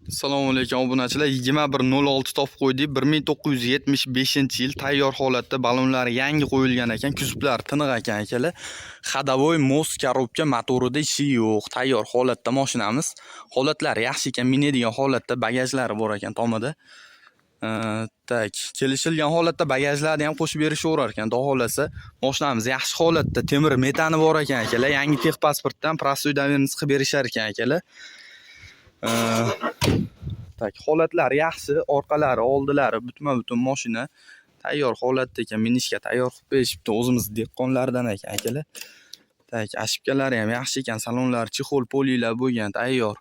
Assalomu alaykum obunachilar. 2106 topib qo'ydik. 1975-yil tayyor holatda ballonlari yangi qo'yilgan ekan. Kuzovlar tiniq ekan akalar. Xadavoy mos korobka motorida ishi yo'q. Tayyor holatda mashinamiz. Holatlari yaxshi ekan. Minadigan holatda bagajlari bor ekan tomida. Tak, kelishilgan holatda bagajlarni ham qo'shib berishaverar ekan. Xudo xolasa, mashinamiz yaxshi holatda, temir metani bor ekan akalar. Yangi texpasportdan prostoy doverniz qilib berishar ekan akalar. Tak, holatlari yaxshi, orqalari, oldilari butma-butun mashina tayyor holatda ekan, minishga tayyor qilib berishibdi. O'zimiz dehqonlardan ekan akalar. Tak, ashibkalari ham yaxshi ekan, salonlari chexol polilar bo'lgan, tayyor.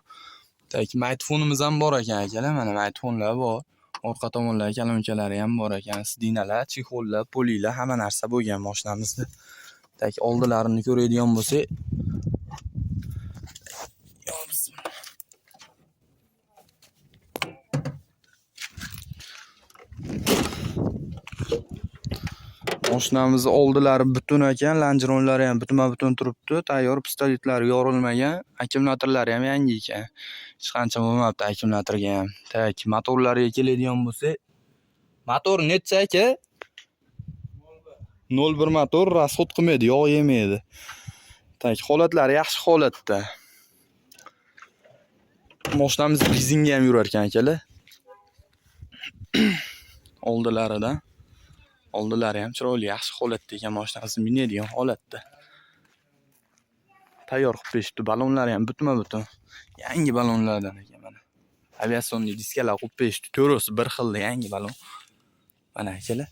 Tak, maytfonimiz ham bor ekan akalar, mana maytfonlar bor. Orqa tomonlari kalonkalari ham bor ekan, sidinalar, chexollar, polilar, hamma narsa bo'lgan mashinamizda. Tak, oldilarini ko'radigan bo'lsak, mashinamiz oldilari butun ekan, lanjronlari ham butma-butun turibdi. Tayyor, pistoletlari yorilmagan, akkumulyatorlari ham yangi ekan. Hech qancha bo'lmabdi akkumulyatorga ham. Tak, motorlariga keladigan bo'lsak, motor necha aka? 01 motor, rasxod qilmaydi, yog' yemaydi. Tak, holatlari yaxshi holatda. Mashinamiz benzinga ham yurar ekan akalar. Oldilaridan. Oldilari ham chiroyli, yaxshi holatda ekan, mashinamiz minadigan holatda. Tayyor qilib berishibdi, ballonlari ham butma-butun. Yangi ballonlardan ekan mana. Aviasionli diskalar qo'yib berishibdi. To'risi bir xilda yangi ballon. Mana akalar.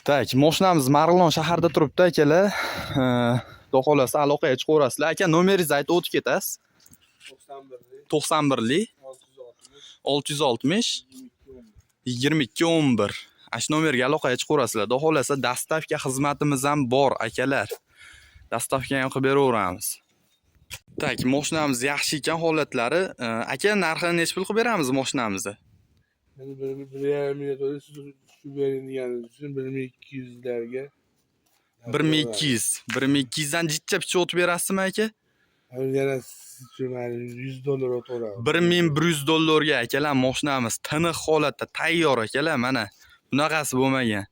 Tak, mashinamiz Marg'ilon shaharda turibdi akalar. Xudo xolasa aloqaga chiqaverasizlar. Aka, nomeringizni aytib o'tib ketasiz. 91lik 660 2211. Ash nomerga aloqaga chiqaverasizlar. Xudo xolasa dastavka xizmatimiz ham bor akalar. Dastavka ham qilib beraveramiz. Tak, mashinamiz yaxshi ekan holatlari. Aka, narxini nechta pul qilib beramiz mashinamizni? Yani benim 1,5 milyon su verin yani 1200'lerge. 1200. 1200 dan jichcha picha o'tib berasizmi aka? Yani $100 otora. $1100 akalar, mashinamiz tiniq holatda tayyor akalar, mana bunaqasi bo'lmagan.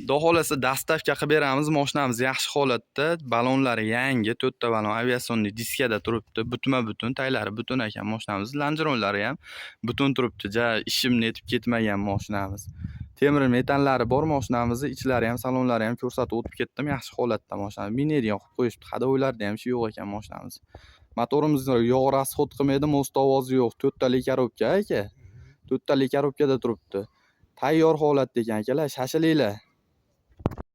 Xudo xolasa dastavka qilib beramiz. Mashinamiz yaxshi holatda, ballonlari yangi, 4 ta ballon aviasionli diskada turibdi, butma-butun, taylari butun ekan mashinamiz. Lanjronlari ham butun turibdi. Ja, ishimni yetib ketmagan mashinamiz. Temir metallari bor mashinamizning, ichlari ham, salonlari ham ko'rsatib o'tib ketdim. Yaxshi holatda mashina. Minadigan qilib qo'yishibdi. Hadoylarda ham ishi yo'q ekan mashinamiz. Motorimiz yog' rasxod qilmaydi, most ovozi yo'q. 4 talik korobka aka. 4 talik korobkada turibdi. Tayyor holatda ekan akalar, shashilinglar.